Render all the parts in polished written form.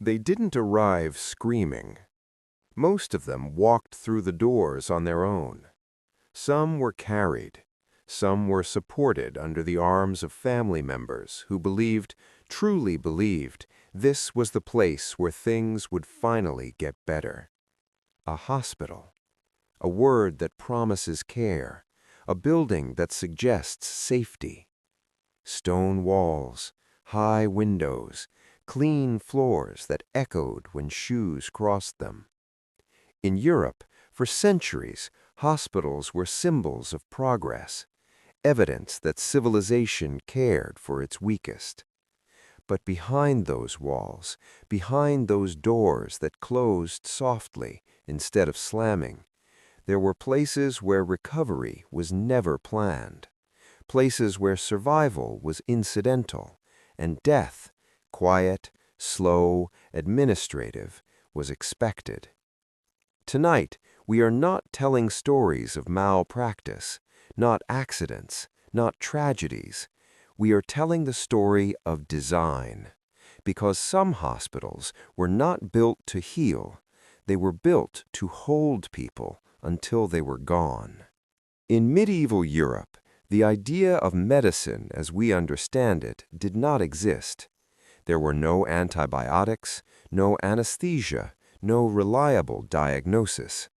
They didn't arrive screaming. Most of them walked through the doors on their own. Some were carried. Some were supported under the arms of family members who believed, truly believed, this was the place where things would finally get better. A hospital. A word that promises care. A building that suggests safety. Stone walls, high windows, clean floors that echoed when shoes crossed them. In Europe, for centuries, hospitals were symbols of progress, evidence that civilization cared for its weakest. But behind those walls, behind those doors that closed softly instead of slamming, there were places where recovery was never planned, places where survival was incidental, and death, quiet, slow, administrative, was expected. Tonight, we are not telling stories of malpractice, not accidents, not tragedies. We are telling the story of design, because some hospitals were not built to heal. They were built to hold people until they were gone. In medieval Europe, the idea of medicine as we understand it did not exist. There were no antibiotics, no anesthesia, no reliable diagnosis.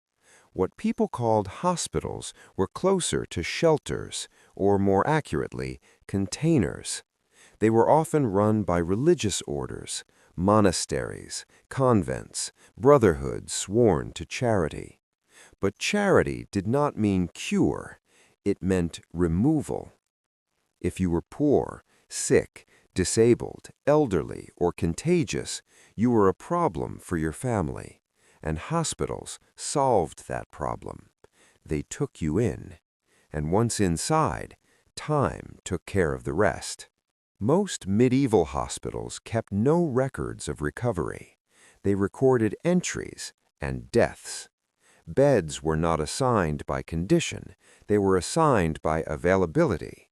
What people called hospitals were closer to shelters, or more accurately, containers. They were often run by religious orders, monasteries, convents, brotherhoods sworn to charity. But charity did not mean cure, it meant removal. If you were poor, sick, disabled, elderly, or contagious, you were a problem for your family, and hospitals solved that problem. They took you in, and once inside, time took care of the rest. Most medieval hospitals kept no records of recovery. They recorded entries and deaths. Beds were not assigned by condition, they were assigned by availability.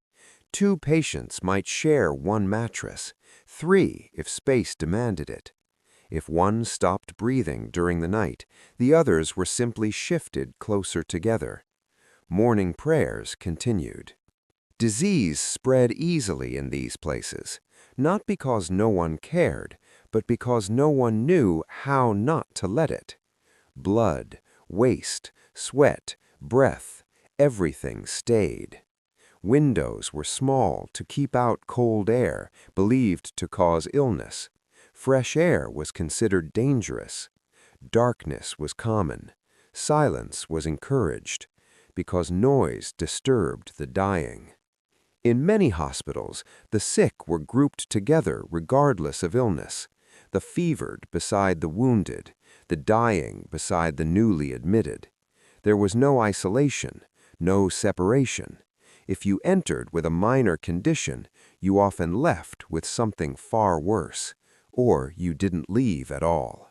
2 patients might share 1 mattress, 3 if space demanded it. If one stopped breathing during the night, the others were simply shifted closer together. Morning prayers continued. Disease spread easily in these places, not because no one cared, but because no one knew how not to let it. Blood, waste, sweat, breath, everything stayed. Windows were small to keep out cold air, believed to cause illness. Fresh air was considered dangerous. Darkness was common. Silence was encouraged, because noise disturbed the dying. In many hospitals, the sick were grouped together regardless of illness. The fevered beside the wounded, the dying beside the newly admitted. There was no isolation, no separation. If you entered with a minor condition, you often left with something far worse, or you didn't leave at all.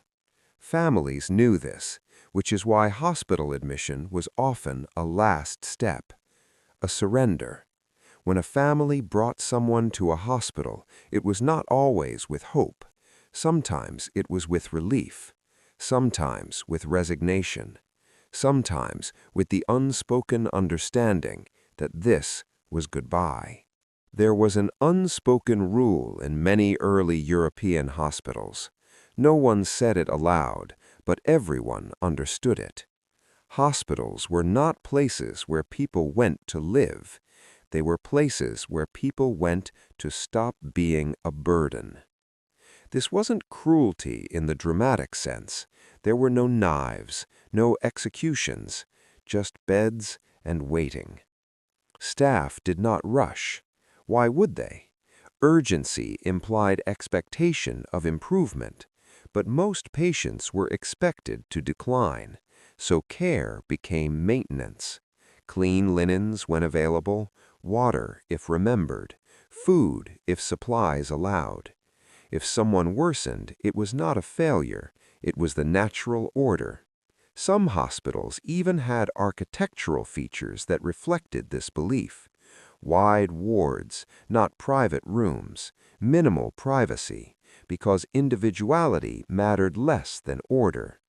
Families knew this, which is why hospital admission was often a last step, a surrender. When a family brought someone to a hospital, it was not always with hope. Sometimes it was with relief, sometimes with resignation, sometimes with the unspoken understanding that this was goodbye. There was an unspoken rule in many early European hospitals. No one said it aloud, but everyone understood it. Hospitals were not places where people went to live. They were places where people went to stop being a burden. This wasn't cruelty in the dramatic sense. There were no knives, no executions, just beds and waiting. Staff did not rush. Why would they? Urgency implied expectation of improvement, but most patients were expected to decline, so care became maintenance. Clean linens when available, water if remembered, food if supplies allowed. If someone worsened, it was not a failure, it was the natural order. Some hospitals even had architectural features that reflected this belief. Wide wards, not private rooms, minimal privacy, because individuality mattered less than order.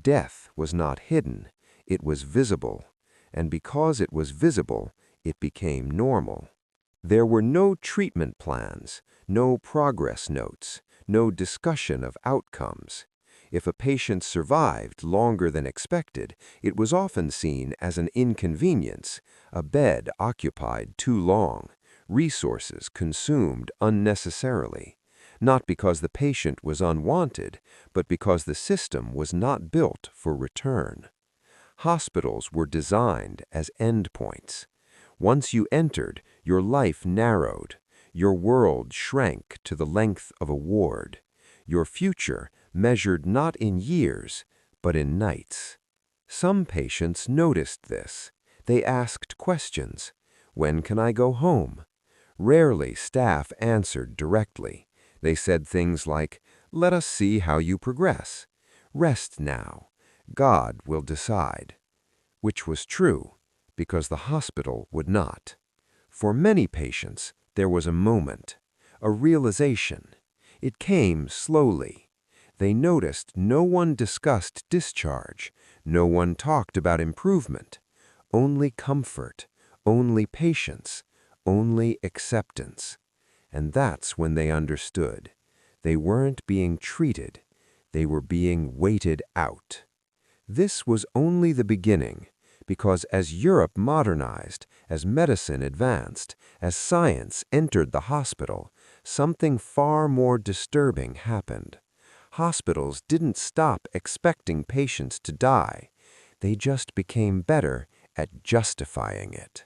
Death was not hidden, it was visible, and because it was visible, it became normal. There were no treatment plans, no progress notes, no discussion of outcomes. If a patient survived longer than expected, it was often seen as an inconvenience, a bed occupied too long, resources consumed unnecessarily, not because the patient was unwanted, but because the system was not built for return. Hospitals were designed as endpoints. Once you entered, your life narrowed, your world shrank to the length of a ward, your future measured not in years, but in nights. Some patients noticed this. They asked questions. When can I go home? Rarely staff answered directly. They said things like, let us see how you progress. Rest now. God will decide. Which was true, because the hospital would not. For many patients, there was a moment, a realization. It came slowly. They noticed no one discussed discharge, no one talked about improvement, only comfort, only patience, only acceptance. And that's when they understood. They weren't being treated, they were being waited out. This was only the beginning, because as Europe modernized, as medicine advanced, as science entered the hospital, something far more disturbing happened. Hospitals didn't stop expecting patients to die. They just became better at justifying it.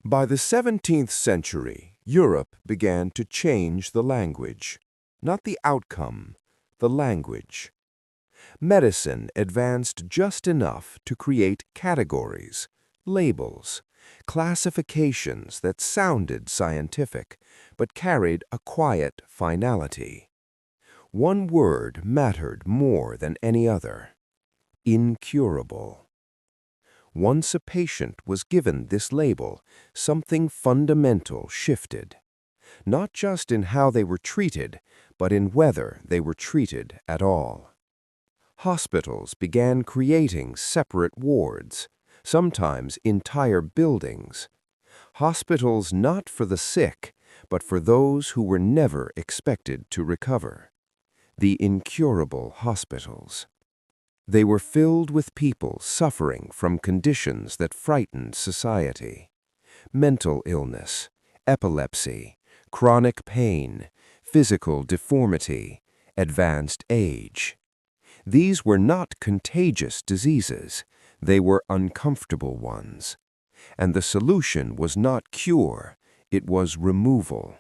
By the 17th century, Europe began to change the language. Not the outcome, the language. Medicine advanced just enough to create categories, labels, classifications that sounded scientific, but carried a quiet finality. One word mattered more than any other: incurable. Once a patient was given this label, something fundamental shifted. Not just in how they were treated, but in whether they were treated at all. Hospitals began creating separate wards, sometimes entire buildings. Hospitals not for the sick, but for those who were never expected to recover. The incurable hospitals. They were filled with people suffering from conditions that frightened society. Mental illness, epilepsy, chronic pain, physical deformity, advanced age. These were not contagious diseases, they were uncomfortable ones. And the solution was not cure, it was removal.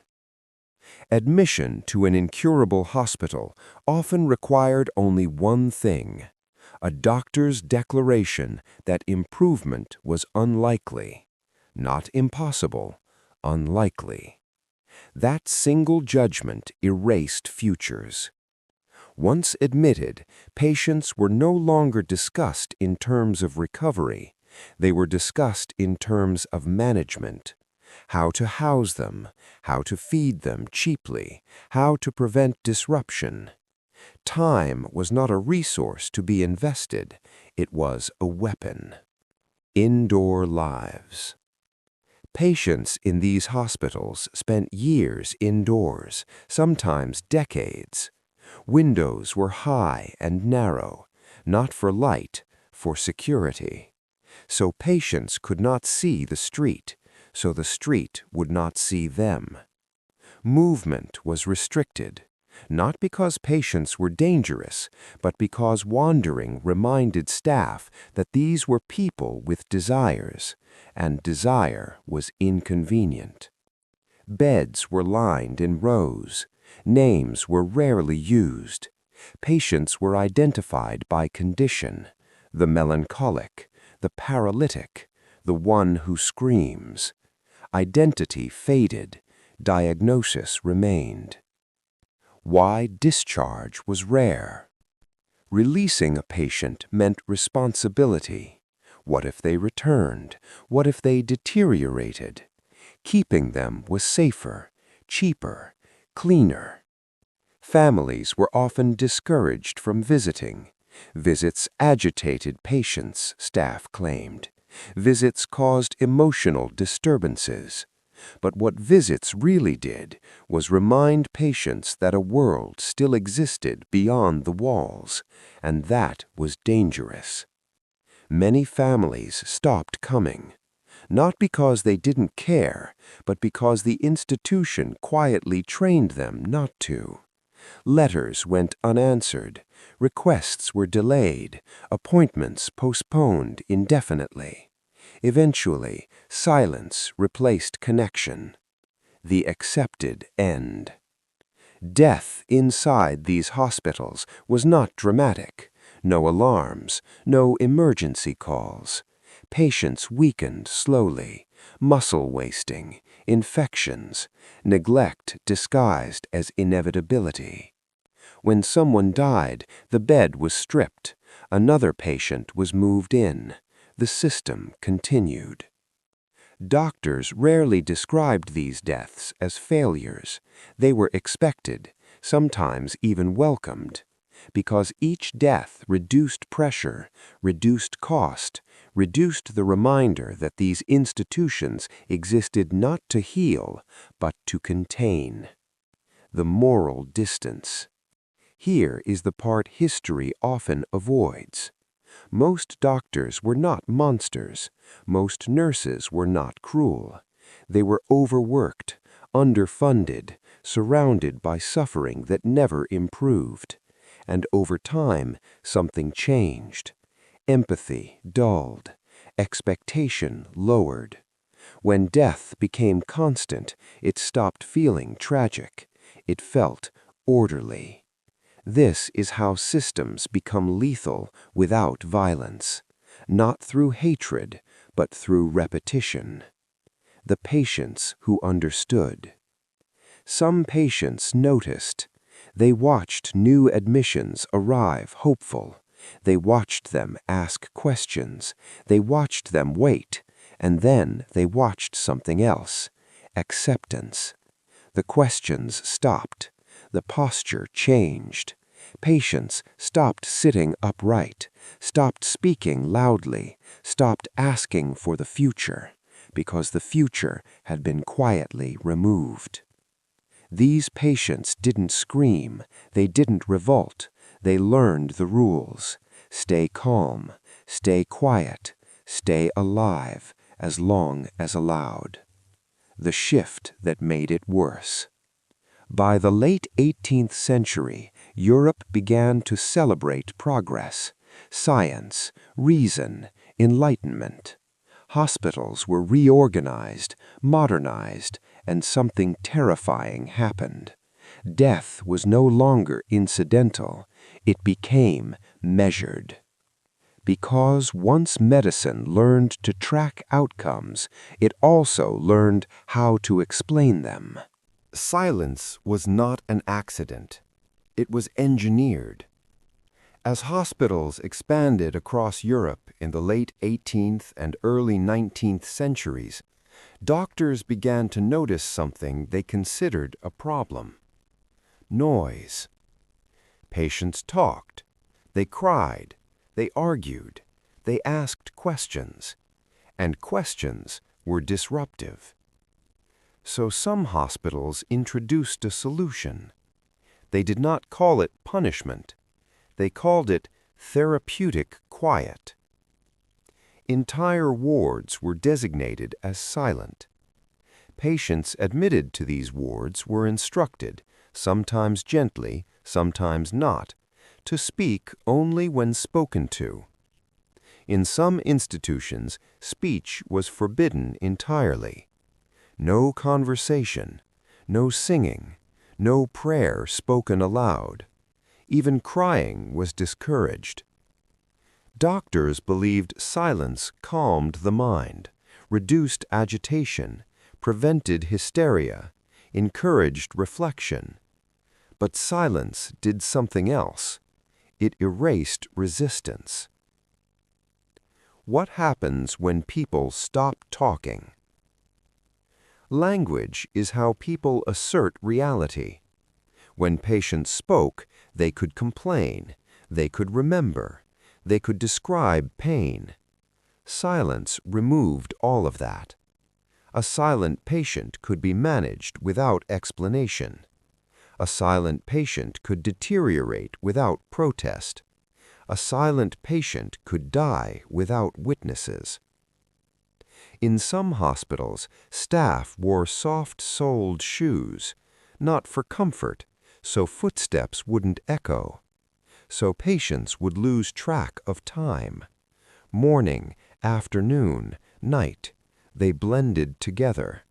Admission to an incurable hospital often required only one thing: a doctor's declaration that improvement was unlikely. Not impossible, unlikely. That single judgment erased futures. Once admitted, patients were no longer discussed in terms of recovery. They were discussed in terms of management. How to house them, how to feed them cheaply, how to prevent disruption. Time was not a resource to be invested, it was a weapon. Indoor lives. Patients in these hospitals spent years indoors, sometimes decades. Windows were high and narrow, not for light, for security. So patients could not see the street, so the street would not see them. Movement was restricted, not because patients were dangerous, but because wandering reminded staff that these were people with desires, and desire was inconvenient. Beds were lined in rows. Names were rarely used. Patients were identified by condition: the melancholic, the paralytic, the one who screams. Identity faded, diagnosis remained. Why discharge was rare. Releasing a patient meant responsibility. What if they returned? What if they deteriorated? Keeping them was safer, cheaper, cleaner. Families were often discouraged from visiting. Visits agitated patients, staff claimed. Visits caused emotional disturbances. But what visits really did was remind patients that a world still existed beyond the walls, and that was dangerous. Many families stopped coming, not because they didn't care, but because the institution quietly trained them not to. Letters went unanswered, requests were delayed, appointments postponed indefinitely. Eventually, silence replaced connection. The accepted end. Death inside these hospitals was not dramatic. No alarms, no emergency calls. Patients weakened slowly, muscle wasting, infections, neglect disguised as inevitability. When someone died, the bed was stripped. Another patient was moved in. The system continued. Doctors rarely described these deaths as failures. They were expected, sometimes even welcomed, because each death reduced pressure, reduced cost, reduced the reminder that these institutions existed not to heal, but to contain. The moral distance. Here is the part history often avoids. Most doctors were not monsters. Most nurses were not cruel. They were overworked, underfunded, surrounded by suffering that never improved. And over time, something changed. Empathy dulled. Expectation lowered. When death became constant, it stopped feeling tragic. It felt orderly. This is how systems become lethal without violence, not through hatred, but through repetition. The patients who understood. Some patients noticed. They watched new admissions arrive hopeful. They watched them ask questions. They watched them wait. And then they watched something else. Acceptance. The questions stopped. The posture changed. Patients stopped sitting upright, stopped speaking loudly, stopped asking for the future, because the future had been quietly removed. These patients didn't scream, they didn't revolt, they learned the rules. Stay calm, stay quiet, stay alive, as long as allowed. The shift that made it worse. By the late 18th century, Europe began to celebrate progress, science, reason, enlightenment. Hospitals were reorganized, modernized, and something terrifying happened. Death was no longer incidental, it became measured. Because once medicine learned to track outcomes, it also learned how to explain them. Silence was not an accident. It was engineered. As hospitals expanded across Europe in the late 18th and early 19th centuries, doctors began to notice something they considered a problem. Noise. Patients talked. They cried. They argued. They asked questions. And questions were disruptive. So some hospitals introduced a solution. They did not call it punishment. They called it therapeutic quiet. Entire wards were designated as silent. Patients admitted to these wards were instructed, sometimes gently, sometimes not, to speak only when spoken to. In some institutions, speech was forbidden entirely. No conversation, no singing, no prayer spoken aloud. Even crying was discouraged. Doctors believed silence calmed the mind, reduced agitation, prevented hysteria, encouraged reflection. But silence did something else. It erased resistance. What happens when people stop talking? Language is how people assert reality. When patients spoke, they could complain, they could remember, they could describe pain. Silence removed all of that. A silent patient could be managed without explanation. A silent patient could deteriorate without protest. A silent patient could die without witnesses. In some hospitals, staff wore soft-soled shoes, not for comfort, so footsteps wouldn't echo, so patients would lose track of time. Morning, afternoon, night, they blended together.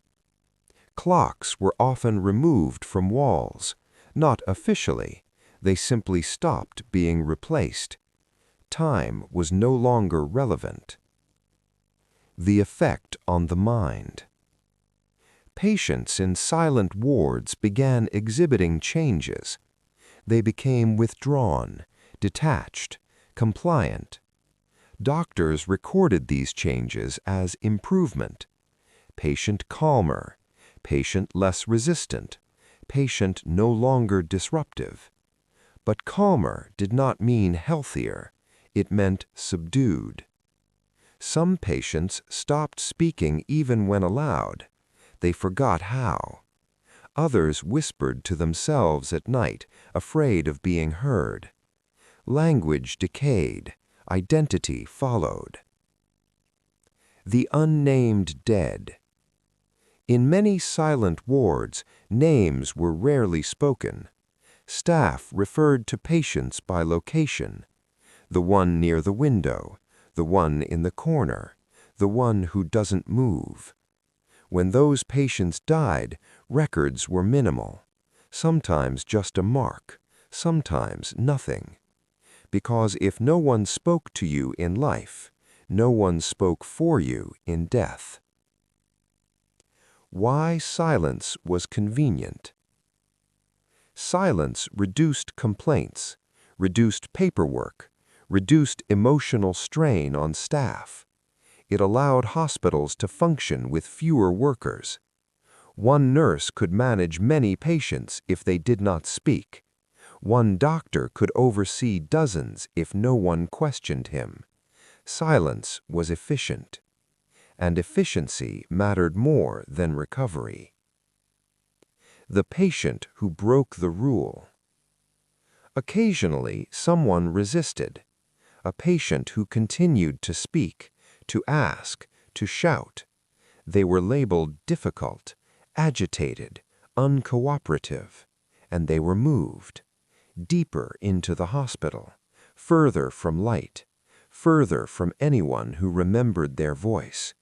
Clocks were often removed from walls, not officially, they simply stopped being replaced. Time was no longer relevant. The effect on the mind. Patients in silent wards began exhibiting changes. They became withdrawn, detached, compliant. Doctors recorded these changes as improvement. Patient calmer, patient less resistant, patient no longer disruptive. But calmer did not mean healthier, it meant subdued. Some patients stopped speaking even when allowed. They forgot how. Others whispered to themselves at night, afraid of being heard. Language decayed, identity followed. The unnamed dead. In many silent wards, names were rarely spoken. Staff referred to patients by location. The one near the window, the one in the corner, the one who doesn't move. When those patients died, records were minimal, sometimes just a mark, sometimes nothing. Because if no one spoke to you in life, no one spoke for you in death. Why silence was convenient. Silence reduced complaints, reduced paperwork, reduced emotional strain on staff. It allowed hospitals to function with fewer workers. One nurse could manage many patients if they did not speak. One doctor could oversee dozens if no one questioned him. Silence was efficient, and efficiency mattered more than recovery. The patient who broke the rule. Occasionally, someone resisted. A patient who continued to speak, to ask, to shout. They were labeled difficult, agitated, uncooperative, and they were moved. Deeper into the hospital, further from light, further from anyone who remembered their voice.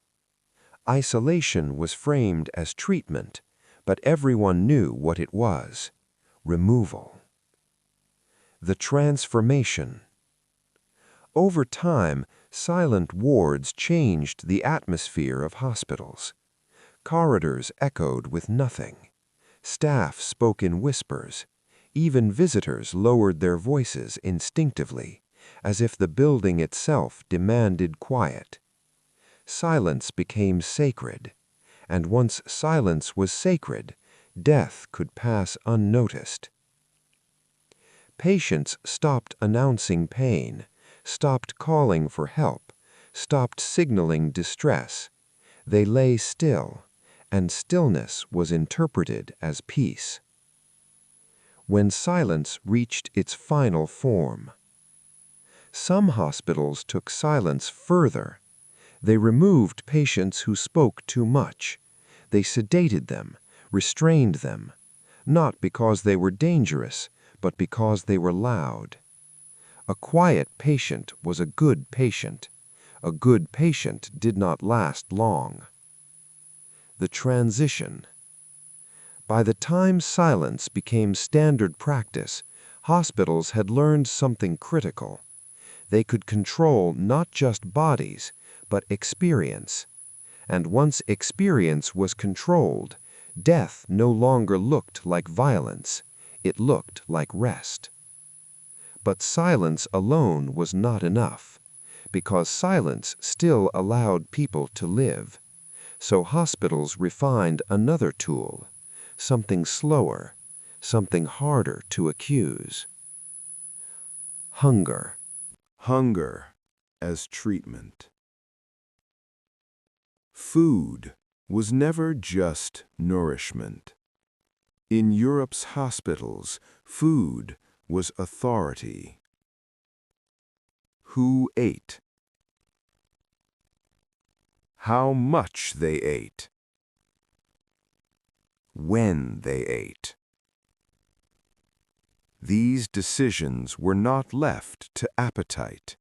Isolation was framed as treatment, but everyone knew what it was: removal. The transformation. Over time, silent wards changed the atmosphere of hospitals. Corridors echoed with nothing. Staff spoke in whispers. Even visitors lowered their voices instinctively, as if the building itself demanded quiet. Silence became sacred, and once silence was sacred, death could pass unnoticed. Patients stopped announcing pain, stopped calling for help, stopped signaling distress. They lay still, and stillness was interpreted as peace. When silence reached its final form. Some hospitals took silence further. They removed patients who spoke too much. They sedated them, restrained them, not because they were dangerous, but because they were loud. A quiet patient was a good patient. A good patient did not last long. The transition. By the time silence became standard practice, hospitals had learned something critical. They could control not just bodies, but experience. And once experience was controlled, death no longer looked like violence. It looked like rest. But silence alone was not enough, because silence still allowed people to live. So hospitals refined another tool, something slower, something harder to accuse. Hunger. Hunger as treatment. Food was never just nourishment. In Europe's hospitals, food was authority. Who ate? How much they ate? When they ate. These decisions were not left to appetite.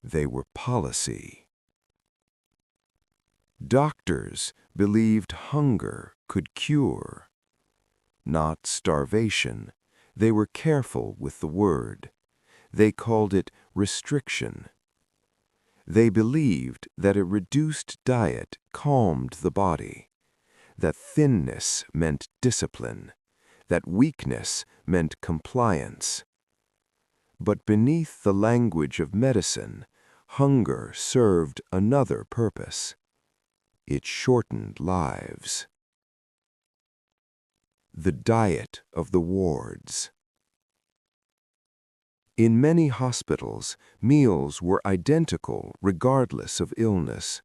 They were policy. Doctors believed hunger could cure, not starvation. They were careful with the word. They called it restriction. They believed that a reduced diet calmed the body, that thinness meant discipline, that weakness meant compliance. But beneath the language of medicine, hunger served another purpose. It shortened lives. The diet of the wards. In many hospitals, meals were identical regardless of illness.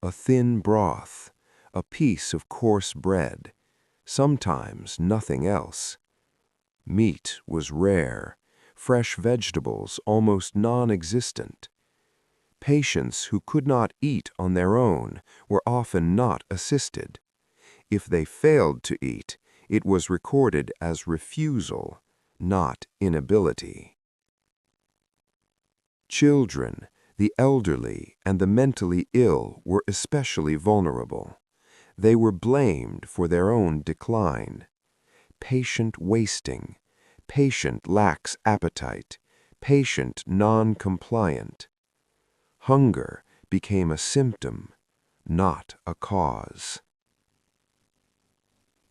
A thin broth, a piece of coarse bread, sometimes nothing else. Meat was rare, fresh vegetables almost non-existent. Patients who could not eat on their own were often not assisted. If they failed to eat, it was recorded as refusal, not inability. Children, the elderly, and the mentally ill were especially vulnerable. They were blamed for their own decline. Patient wasting, patient lacks appetite, patient non-compliant. Hunger became a symptom, not a cause.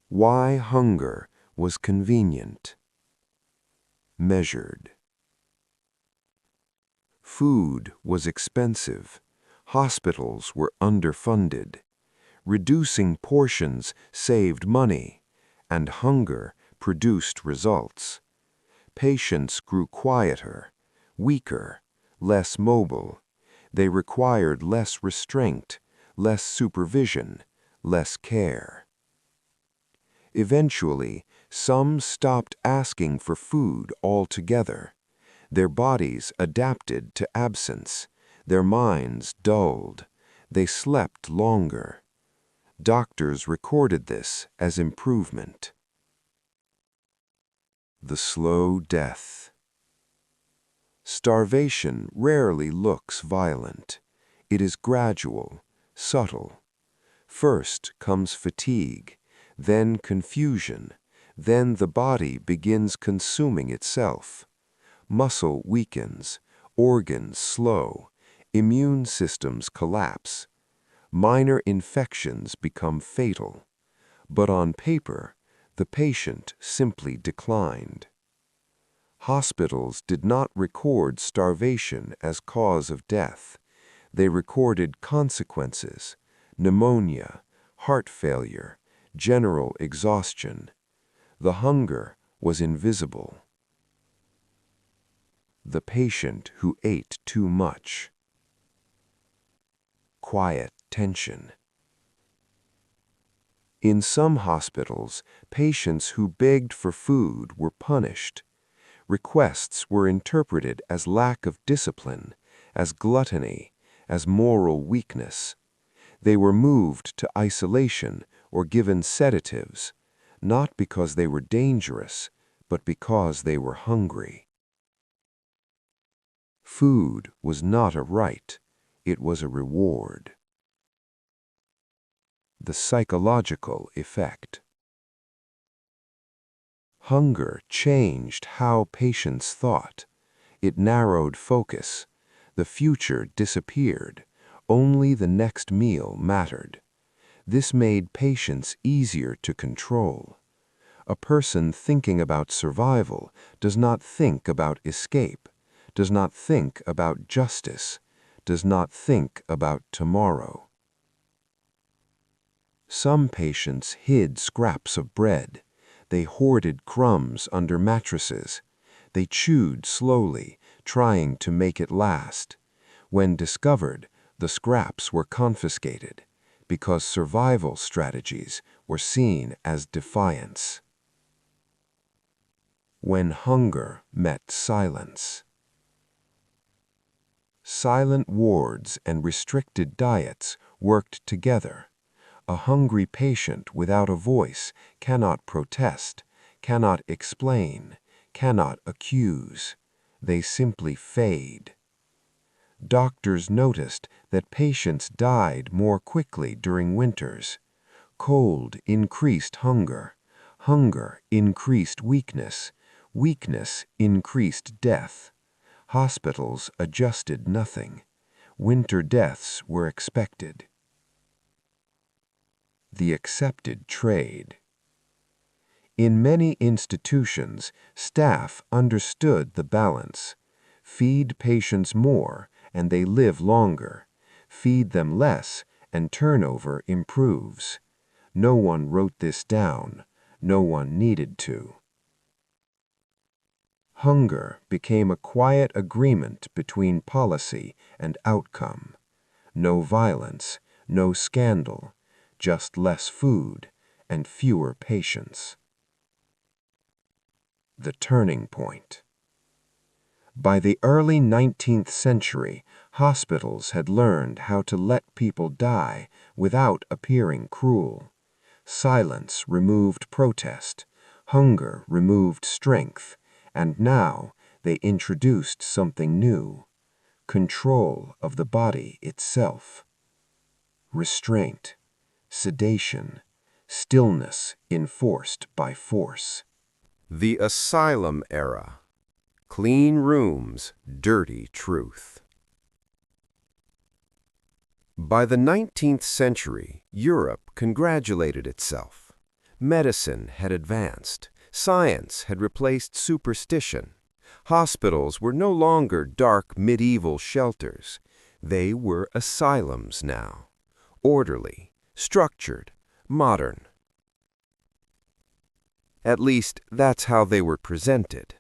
Why hunger was convenient. Measured. Food was expensive. Hospitals were underfunded. Reducing portions saved money, and hunger produced results. Patients grew quieter, weaker, less mobile. They required less restraint, less supervision, less care. Eventually, some stopped asking for food altogether. Their bodies adapted to absence. Their minds dulled. They slept longer. Doctors recorded this as improvement. The slow death. Starvation rarely looks violent. It is gradual, subtle. First comes fatigue, then confusion, then the body begins consuming itself. Muscle weakens, organs slow, immune systems collapse. Minor infections become fatal. But on paper, the patient simply declined. Hospitals did not record starvation as cause of death. They recorded consequences: pneumonia, heart failure, general exhaustion. The hunger was invisible. The patient who ate too much. Quiet tension. In some hospitals, patients who begged for food were punished. Requests were interpreted as lack of discipline, as gluttony, as moral weakness. They were moved to isolation or given sedatives, not because they were dangerous, but because they were hungry. Food was not a right, it was a reward. The psychological effect. Hunger changed how patients thought. It narrowed focus. The future disappeared. Only the next meal mattered. This made patients easier to control. A person thinking about survival does not think about escape, does not think about justice, does not think about tomorrow. Some patients hid scraps of bread. They hoarded crumbs under mattresses. They chewed slowly, trying to make it last. When discovered, the scraps were confiscated because survival strategies were seen as defiance. When hunger met silence. Silent wards and restricted diets worked together. A hungry patient without a voice cannot protest, cannot explain, cannot accuse. They simply fade. Doctors noticed that patients died more quickly during winters. Cold increased hunger. Hunger increased weakness. Weakness increased death. Hospitals adjusted nothing. Winter deaths were expected. The accepted trade. In many institutions, staff understood the balance. Feed patients more, and they live longer. Feed them less, and turnover improves. No one wrote this down. No one needed to. Hunger became a quiet agreement between policy and outcome. No violence, no scandal, just less food and fewer patients. The turning point. By the early 19th century, hospitals had learned how to let people die without appearing cruel. Silence removed protest, hunger removed strength, and now they introduced something new: control of the body itself. Restraint, sedation, stillness enforced by force. The asylum era. Clean rooms, dirty truth. By the 19th century, Europe congratulated itself. Medicine had advanced. Science had replaced superstition. Hospitals were no longer dark medieval shelters. They were asylums now. Orderly, structured, modern. At least, that's how they were presented.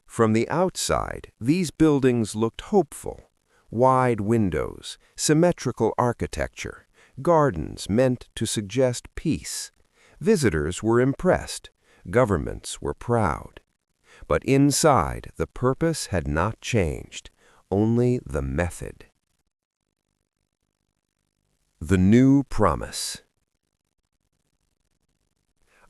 From the outside, these buildings looked hopeful. Wide windows, symmetrical architecture, gardens meant to suggest peace. Visitors were impressed. Governments were proud. But inside, the purpose had not changed, only the method. The new promise.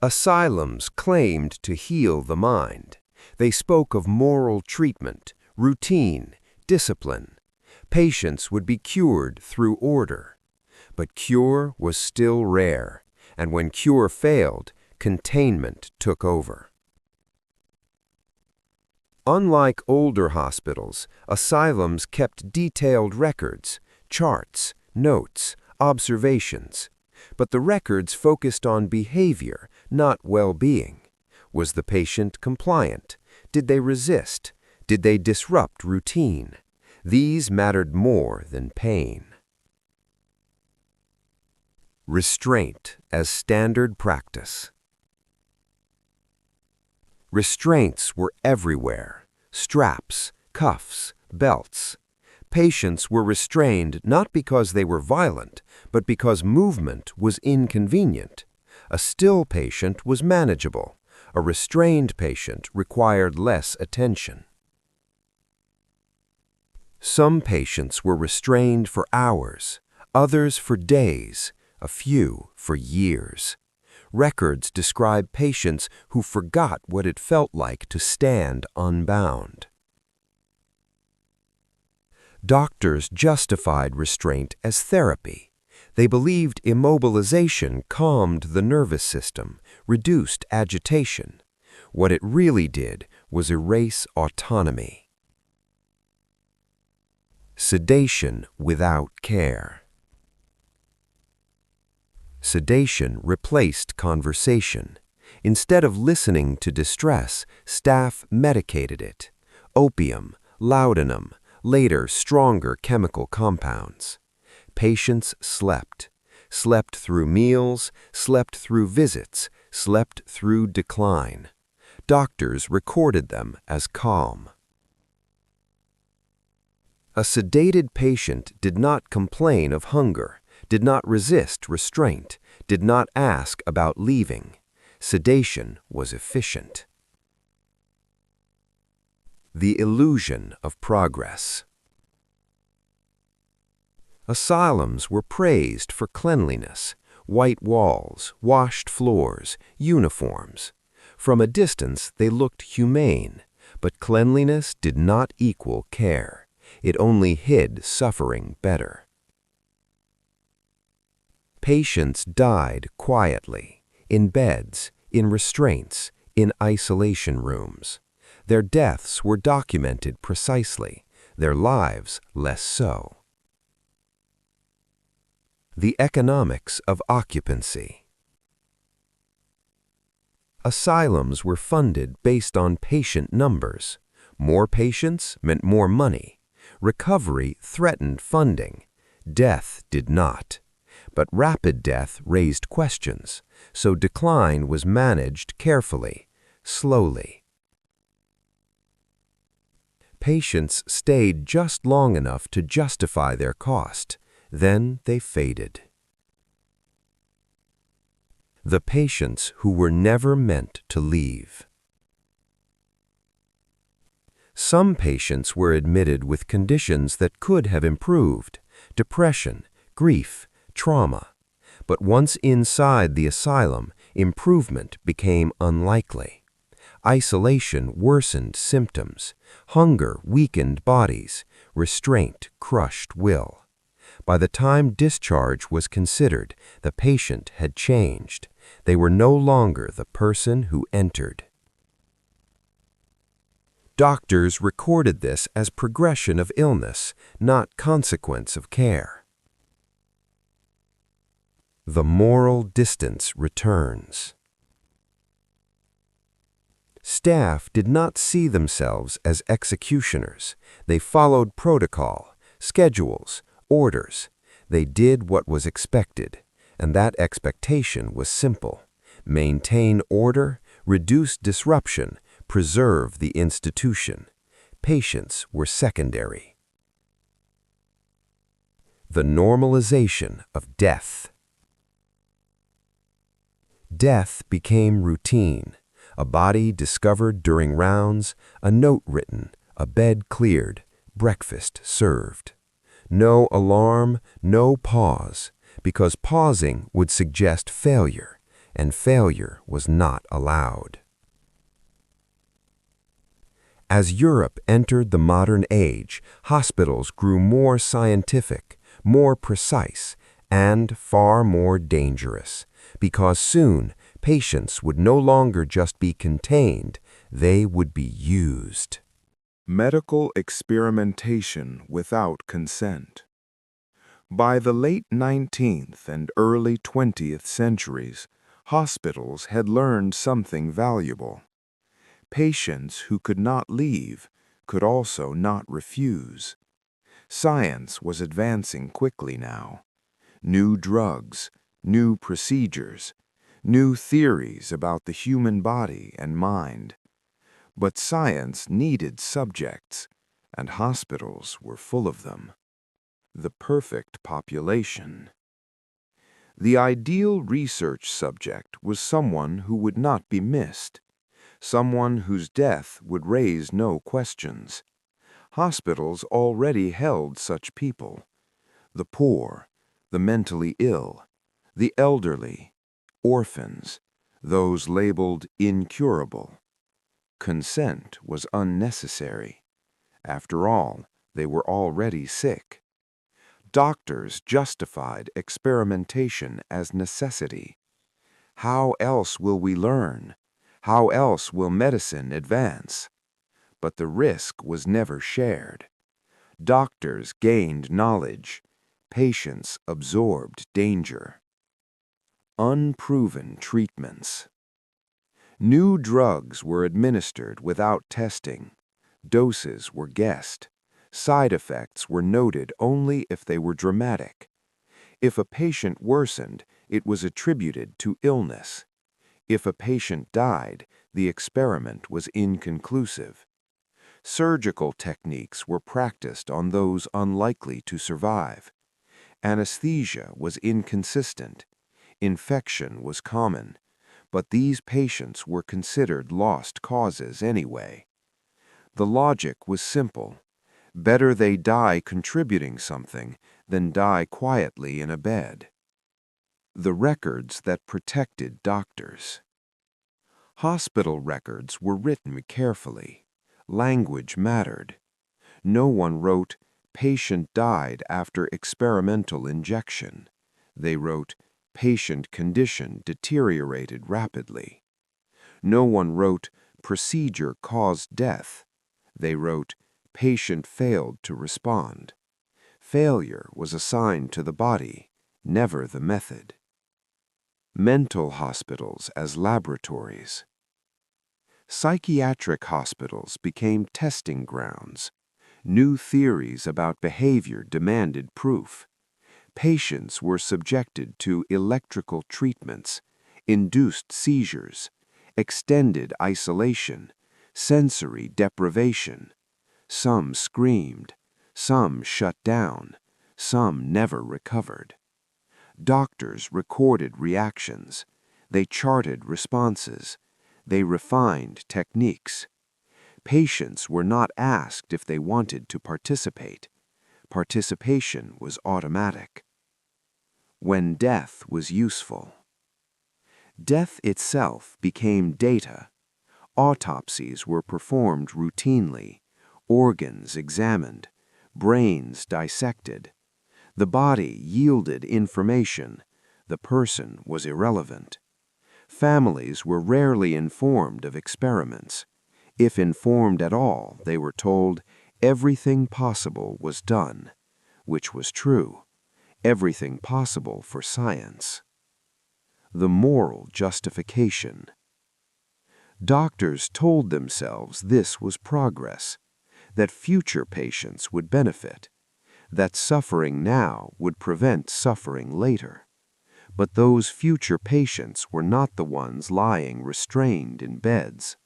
Asylums claimed to heal the mind. They spoke of moral treatment, routine, discipline. Patients would be cured through order. But cure was still rare, and when cure failed, containment took over. Unlike older hospitals, asylums kept detailed records, charts, notes, observations. But the records focused on behavior, not well-being. Was the patient compliant? Did they resist? Did they disrupt routine? These mattered more than pain. Restraint as standard practice. Restraints were everywhere: straps, cuffs, belts. Patients were restrained not because they were violent, but because movement was inconvenient. A still patient was manageable. A restrained patient required less attention. Some patients were restrained for hours, others for days, a few for years. Records describe patients who forgot what it felt like to stand unbound. Doctors justified restraint as therapy. They believed immobilization calmed the nervous system, reduced agitation. What it really did was erase autonomy. Sedation without care. Sedation replaced conversation. Instead of listening to distress, staff medicated it. Opium, laudanum, later stronger chemical compounds. Patients slept. slept through meals, slept through visits, slept through decline. Doctors recorded them as calm. A sedated patient did not complain of hunger, did not resist restraint, did not ask about leaving. Sedation was efficient. The illusion of progress. Asylums were praised for cleanliness, white walls, washed floors, uniforms. From a distance they looked humane, but cleanliness did not equal care. It only hid suffering better. Patients died quietly, in beds, in restraints, in isolation rooms. Their deaths were documented precisely, their lives less so. The economics of occupancy. Asylums were funded based on patient numbers. More patients meant more money. Recovery threatened funding. Death did not. But rapid death raised questions, so decline was managed carefully, slowly. Patients stayed just long enough to justify their cost. Then they faded. The patients who were never meant to leave. Some patients were admitted with conditions that could have improved: depression, grief, trauma. But once inside the asylum, improvement became unlikely. Isolation worsened symptoms. Hunger weakened bodies. Restraint crushed will. By the time discharge was considered, the patient had changed. They were no longer the person who entered. Doctors recorded this as progression of illness, not consequence of care. The moral distance returns. Staff did not see themselves as executioners. They followed protocol, schedules, orders. They did what was expected, and that expectation was simple: maintain order, reduce disruption, preserve the institution. Patients were secondary. The normalization of death. Death became routine. A body discovered during rounds, a note written, a bed cleared, breakfast served. No alarm, no pause, because pausing would suggest failure, and failure was not allowed. As Europe entered the modern age, hospitals grew more scientific, more precise, and far more dangerous, because soon patients would no longer just be contained, they would be used. Medical experimentation without consent. By the late 19th and early 20th centuries, hospitals had learned something valuable. Patients who could not leave could also not refuse. Science was advancing quickly now. New drugs, new procedures, new theories about the human body and mind. But science needed subjects, and hospitals were full of them. The perfect population. The ideal research subject was someone who would not be missed, someone whose death would raise no questions. Hospitals already held such people: the poor, the mentally ill, the elderly, orphans, those labeled incurable. Consent was unnecessary. After all, they were already sick. Doctors justified experimentation as necessity. How else will we learn? How else will medicine advance? But the risk was never shared. Doctors gained knowledge. Patients absorbed danger. Unproven treatments. New drugs were administered without testing. Doses were guessed. Side effects were noted only if they were dramatic. If a patient worsened, it was attributed to illness. If a patient died, the experiment was inconclusive. Surgical techniques were practiced on those unlikely to survive. Anesthesia was inconsistent. Infection was common, but these patients were considered lost causes anyway. The logic was simple. Better they die contributing something than die quietly in a bed. The records that protected doctors. Hospital records were written carefully. Language mattered. No one wrote, "Patient died after experimental injection." They wrote, "Patient condition deteriorated rapidly." No one wrote, "Procedure caused death." They wrote, "Patient failed to respond." Failure was assigned to the body, never the method. Mental hospitals as laboratories. Psychiatric hospitals became testing grounds. New theories about behavior demanded proof. Patients were subjected to electrical treatments, induced seizures, extended isolation, sensory deprivation. Some screamed, some shut down, some never recovered. Doctors recorded reactions. They charted responses. They refined techniques. Patients were not asked if they wanted to participate. Participation was automatic. When death was useful. Death itself became data. Autopsies were performed routinely, organs examined, brains dissected. The body yielded information. The person was irrelevant. Families were rarely informed of experiments. If informed at all, they were told everything possible was done, which was true. Everything possible for science. The moral justification. Doctors told themselves this was progress, that future patients would benefit, that suffering now would prevent suffering later. But those future patients were not the ones lying restrained in beds.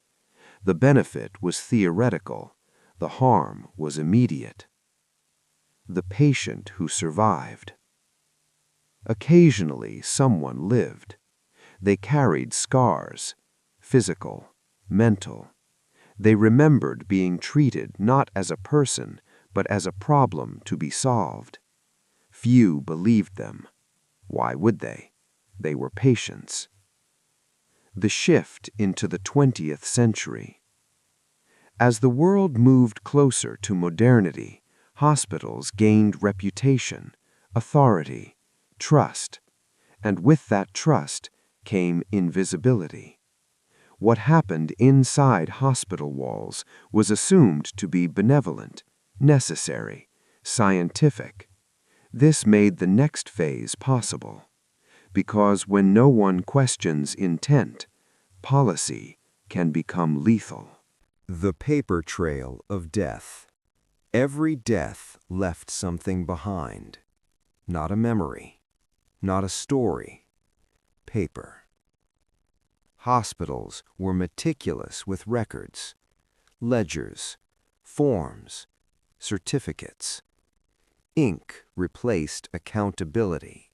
The benefit was theoretical, the harm was immediate. The patient who survived. Occasionally someone lived. They carried scars, physical, mental. They remembered being treated not as a person, but as a problem to be solved. Few believed them. Why would they? They were patients. The shift into the 20th century. As the world moved closer to modernity, hospitals gained reputation, authority, trust, and with that trust came invisibility. What happened inside hospital walls was assumed to be benevolent, necessary, scientific. This made the next phase possible, because when no one questions intent, policy can become lethal. The paper trail of death. Every death left something behind. Not a memory, not a story. Paper. Hospitals were meticulous with records, ledgers, forms, certificates. Ink replaced accountability,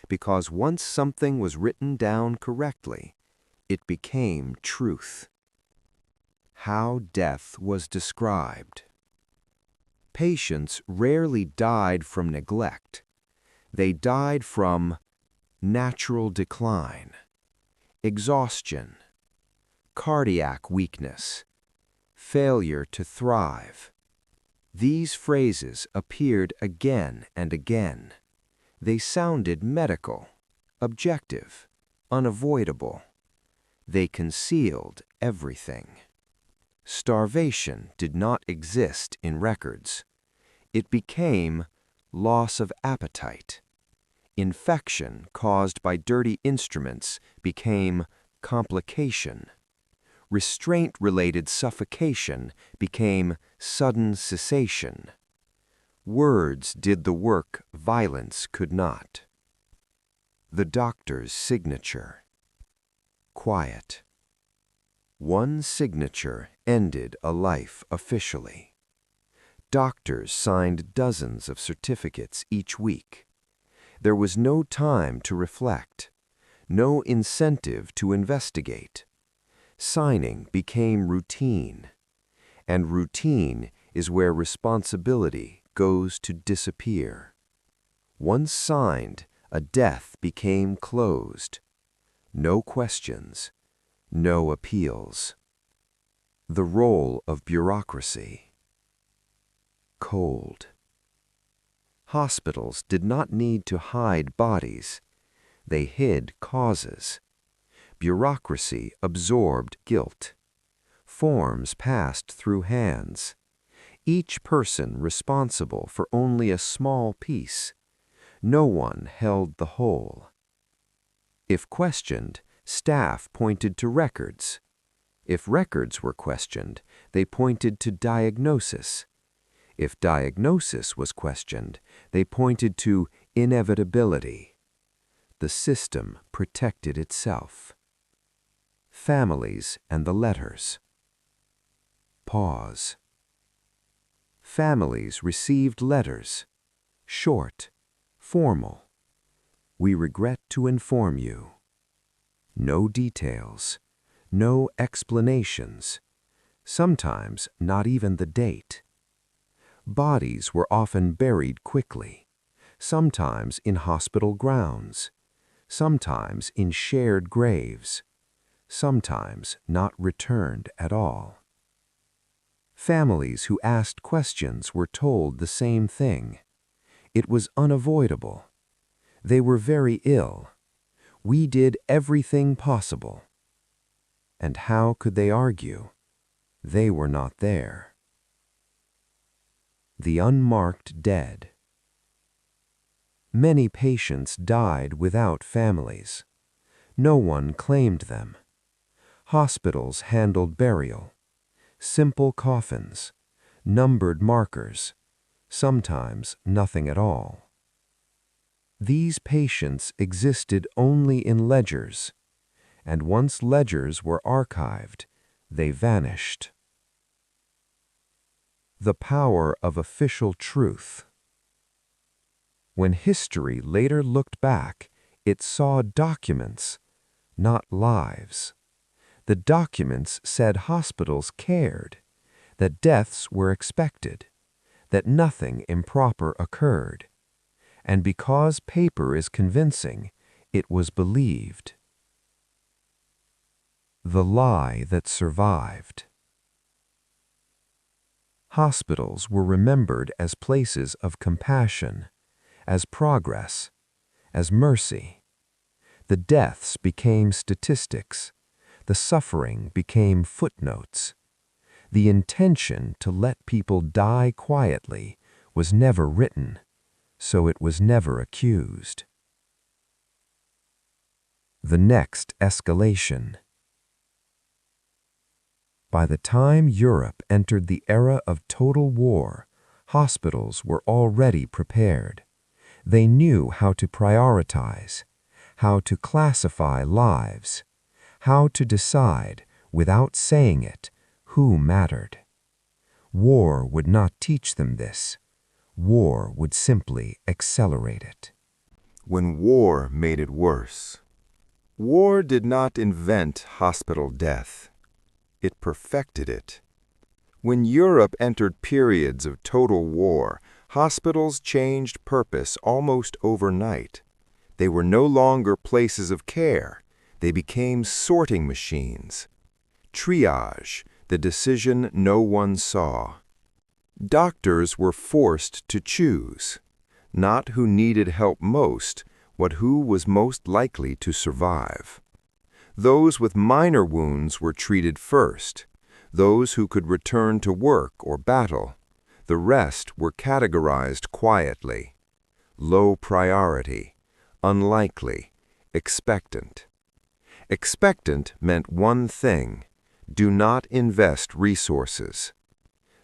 because once something was written down correctly, it became truth. How death was described. Patients rarely died from neglect. They died from natural decline, exhaustion, cardiac weakness, failure to thrive. These phrases appeared again and again. They sounded medical, objective, unavoidable. They concealed everything. Starvation did not exist in records. It became loss of appetite. Infection caused by dirty instruments became complication. Restraint-related suffocation became sudden cessation. Words did the work violence could not. The doctor's signature. Quiet. One signature ended a life officially. Doctors signed dozens of certificates each week. There was no time to reflect, no incentive to investigate. Signing became routine, and routine is where responsibility goes to disappear. Once signed, a death became closed. No questions, no appeals. The role of bureaucracy. Cold. Hospitals did not need to hide bodies. They hid causes. Bureaucracy absorbed guilt. Forms passed through hands. Each person responsible for only a small piece. No one held the whole. If questioned, staff pointed to records. If records were questioned, they pointed to diagnosis. If diagnosis was questioned, they pointed to inevitability. The system protected itself. Families and the letters. Pause. Families received letters, short, formal. We regret to inform you. No details, no explanations, sometimes not even the date. Bodies were often buried quickly, sometimes in hospital grounds, sometimes in shared graves, sometimes not returned at all. Families who asked questions were told the same thing. It was unavoidable. They were very ill. We did everything possible. And how could they argue? They were not there. The unmarked dead. Many patients died without families. No one claimed them. Hospitals handled burial. Simple coffins, numbered markers, sometimes nothing at all. These patients existed only in ledgers, and once ledgers were archived, they vanished. The power of official truth. When history later looked back, it saw documents, not lives. The documents said hospitals cared, that deaths were expected, that nothing improper occurred. And because paper is convincing, it was believed. The lie that survived. Hospitals were remembered as places of compassion, as progress, as mercy. The deaths became statistics. The suffering became footnotes. The intention to let people die quietly was never written, so it was never accused. The next escalation. By the time Europe entered the era of total war, hospitals were already prepared. They knew how to prioritize, how to classify lives, how to decide, without saying it, who mattered. War would not teach them this. War would simply accelerate it. When war made it worse. War did not invent hospital death. It perfected it. When Europe entered periods of total war, hospitals changed purpose almost overnight. They were no longer places of care. They became sorting machines. Triage, the decision no one saw. Doctors were forced to choose, not who needed help most, but who was most likely to survive. Those with minor wounds were treated first, those who could return to work or battle. The rest were categorized quietly. Low priority, unlikely, expectant. Expectant meant one thing: do not invest resources.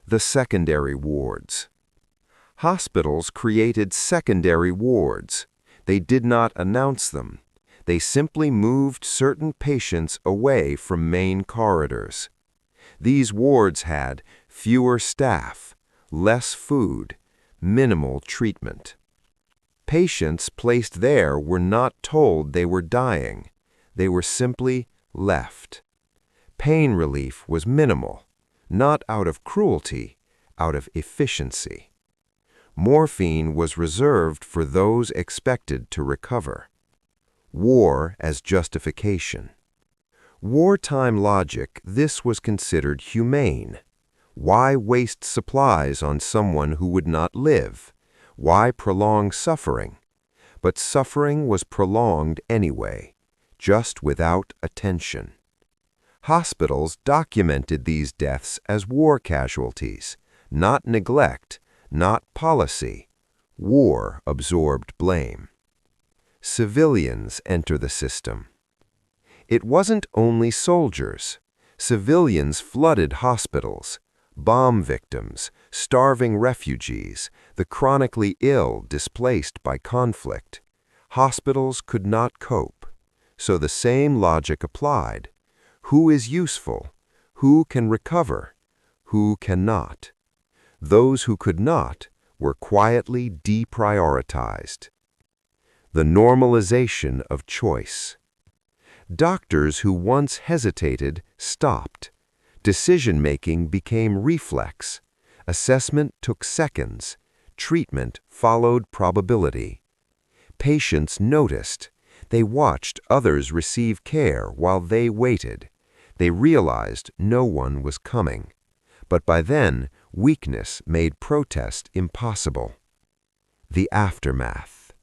The secondary wards. Hospitals created secondary wards. They did not announce them. They simply moved certain patients away from main corridors. These wards had fewer staff, less food, minimal treatment. Patients placed there were not told they were dying. They were simply left. Pain relief was minimal, not out of cruelty, out of efficiency. Morphine was reserved for those expected to recover. War as justification. Wartime logic, this was considered humane. Why waste supplies on someone who would not live? Why prolong suffering? But suffering was prolonged anyway, just without attention. Hospitals documented these deaths as war casualties, not neglect, not policy. War absorbed blame. Civilians enter the system. It wasn't only soldiers. Civilians flooded hospitals. Bomb victims, starving refugees, the chronically ill displaced by conflict. Hospitals could not cope. So the same logic applied. Who is useful? Who can recover? Who cannot? Those who could not were quietly deprioritized. The normalization of choice. Doctors who once hesitated stopped. Decision-making became reflex. Assessment took seconds. Treatment followed probability. Patients noticed. They watched others receive care while they waited. They realized no one was coming. But by then, weakness made protest impossible. The aftermath.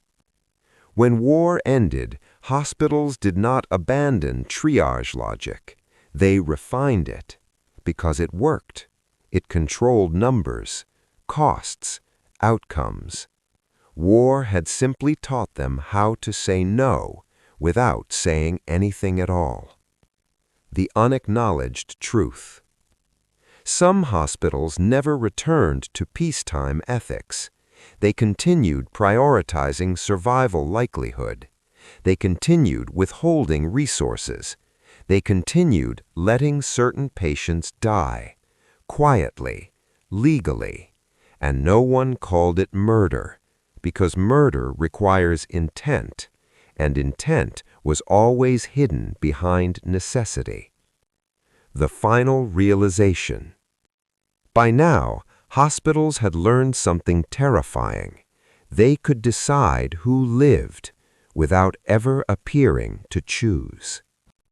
When war ended, hospitals did not abandon triage logic. They refined it. Because it worked. It controlled numbers, costs, outcomes. War had simply taught them how to say no without saying anything at all. The unacknowledged truth. Some hospitals never returned to peacetime ethics. They continued prioritizing survival likelihood. They continued withholding resources. They continued letting certain patients die, quietly, legally, and no one called it murder, because murder requires intent, and intent was always hidden behind necessity. The final realization. By now, hospitals had learned something terrifying. They could decide who lived without ever appearing to choose.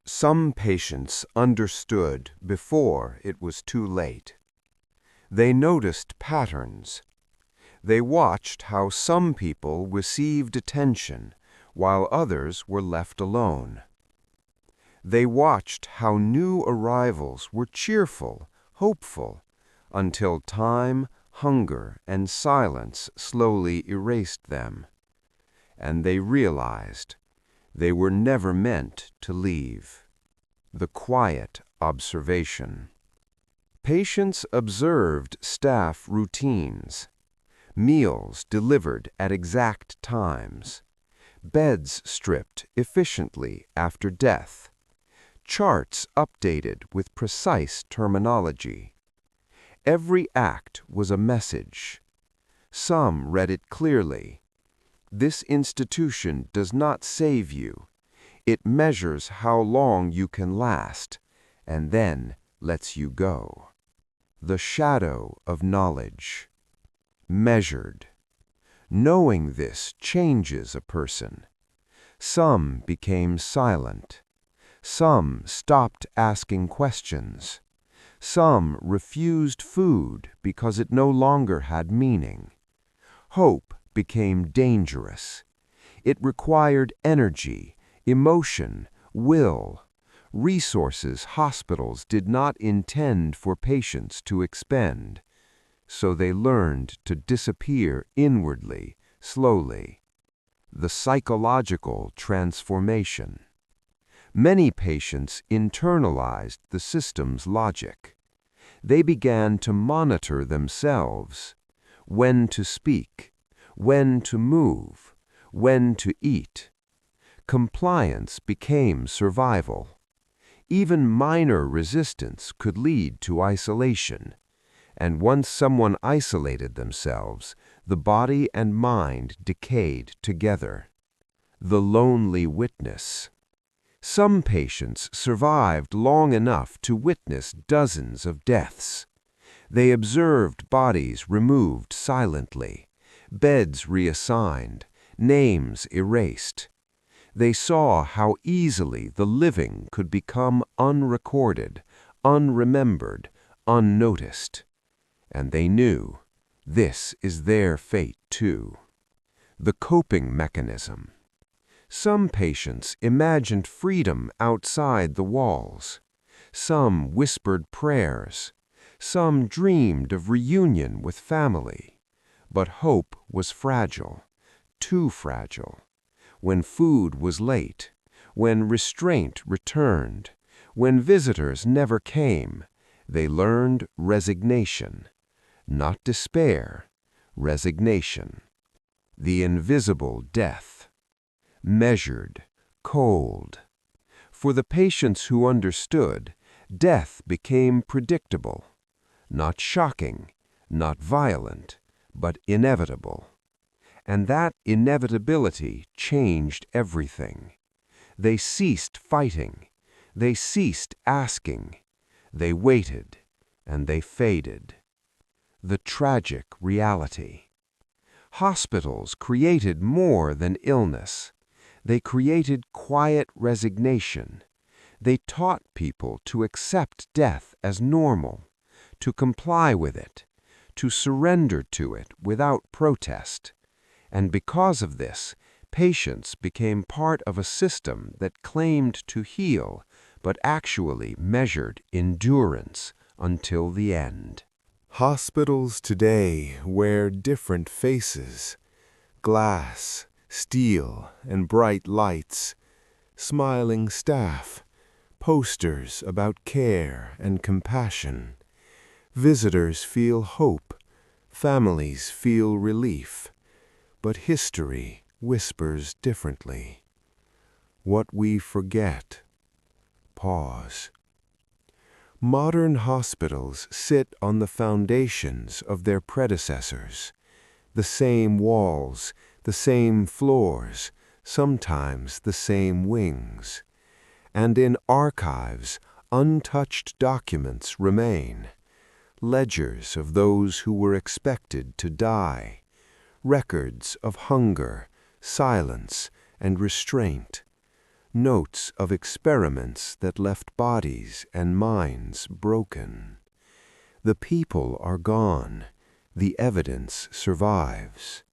Some patients understood before it was too late. They noticed patterns. They watched how some people received attention while others were left alone. They watched how new arrivals were cheerful, hopeful, until time, hunger, and silence slowly erased them. And they realized they were never meant to leave. The quiet observation. Patients observed staff routines. Meals delivered at exact times. Beds stripped efficiently after death. Charts updated with precise terminology. Every act was a message. Some read it clearly. This institution does not save you. It measures how long you can last, and then lets you go. The shadow of knowledge. Measured. Knowing this changes a person. Some became silent. Some stopped asking questions. Some refused food because it no longer had meaning. Hope became dangerous. It required energy, emotion, will, resources hospitals did not intend for patients to expend, so they learned to disappear inwardly, slowly. The psychological transformation. Many patients internalized the system's logic. They began to monitor themselves, when to speak, when to move, when to eat. Compliance became survival. Even minor resistance could lead to isolation, and once someone isolated themselves, the body and mind decayed together. The lonely witness. Some patients survived long enough to witness dozens of deaths. They observed bodies removed silently, beds reassigned, names erased. They saw how easily the living could become unrecorded, unremembered, unnoticed. And they knew this is their fate too. The coping mechanism. Some patients imagined freedom outside the walls. Some whispered prayers. Some dreamed of reunion with family. But hope was fragile, too fragile. When food was late, when restraint returned, when visitors never came, they learned resignation. Not despair, resignation. The invisible death. Measured, cold. For the patients who understood, death became predictable. Not shocking, not violent, but inevitable. And that inevitability changed everything. They ceased fighting. They ceased asking. They waited, and they faded. The tragic reality. Hospitals created more than illness. They created quiet resignation. They taught people to accept death as normal, to comply with it, to surrender to it without protest. And because of this, patients became part of a system that claimed to heal, but actually measured endurance until the end. Hospitals today wear different faces: glass, steel, and bright lights, smiling staff, posters about care and compassion. Visitors feel hope, families feel relief, but history whispers differently. What we forget. Pause. Modern hospitals sit on the foundations of their predecessors. The same walls, the same floors, sometimes the same wings. And in archives, untouched documents remain. Ledgers of those who were expected to die. Records of hunger, silence, and restraint. Notes of experiments that left bodies and minds broken. The people are gone. The evidence survives.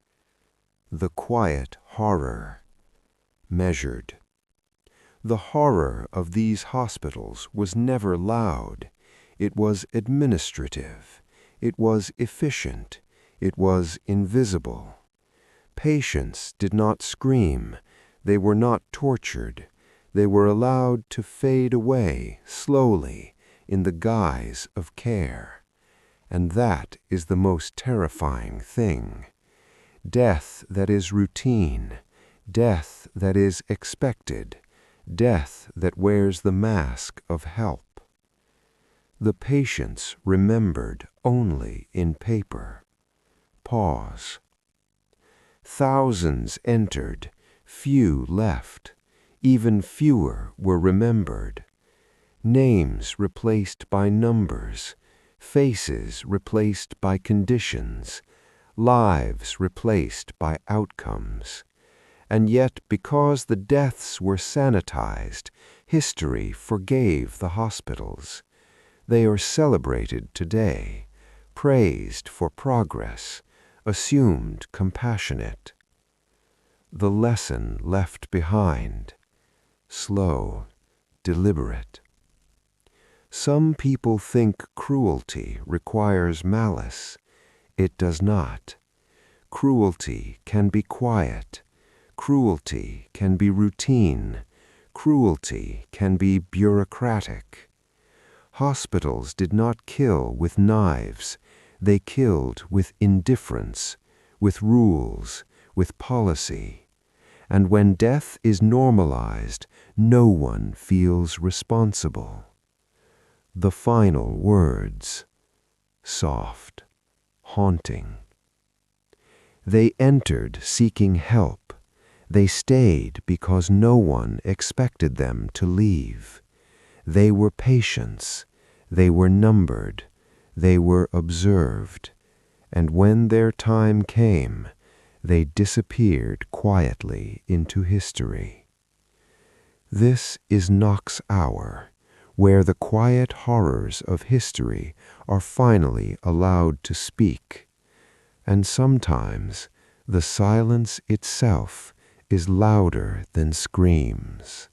The quiet horror. Measured. The horror of these hospitals was never loud. It was administrative. It was efficient. It was invisible. Patients did not scream. They were not tortured. They were allowed to fade away slowly in the guise of care. And that is the most terrifying thing. Death that is routine, death that is expected, death that wears the mask of help. The patients remembered only in paper. Pause. Thousands entered, few left. Even fewer were remembered. Names replaced by numbers, faces replaced by conditions, lives replaced by outcomes. And yet, because the deaths were sanitized, history forgave the hospitals. They are celebrated today, praised for progress, assumed compassionate. The lesson left behind. Slow, deliberate. Some people think cruelty requires malice. It does not. Cruelty can be quiet. Cruelty can be routine. Cruelty can be bureaucratic. Hospitals did not kill with knives. They killed with indifference, with rules, with policy. and when death is normalized, no one feels responsible. The final words, soft, haunting. They entered seeking help. They stayed because no one expected them to leave. They were patients. They were numbered. They were observed. And when their time came, they disappeared quietly into history. This is Noxhour, where the quiet horrors of history are finally allowed to speak. And sometimes the silence itself is louder than screams.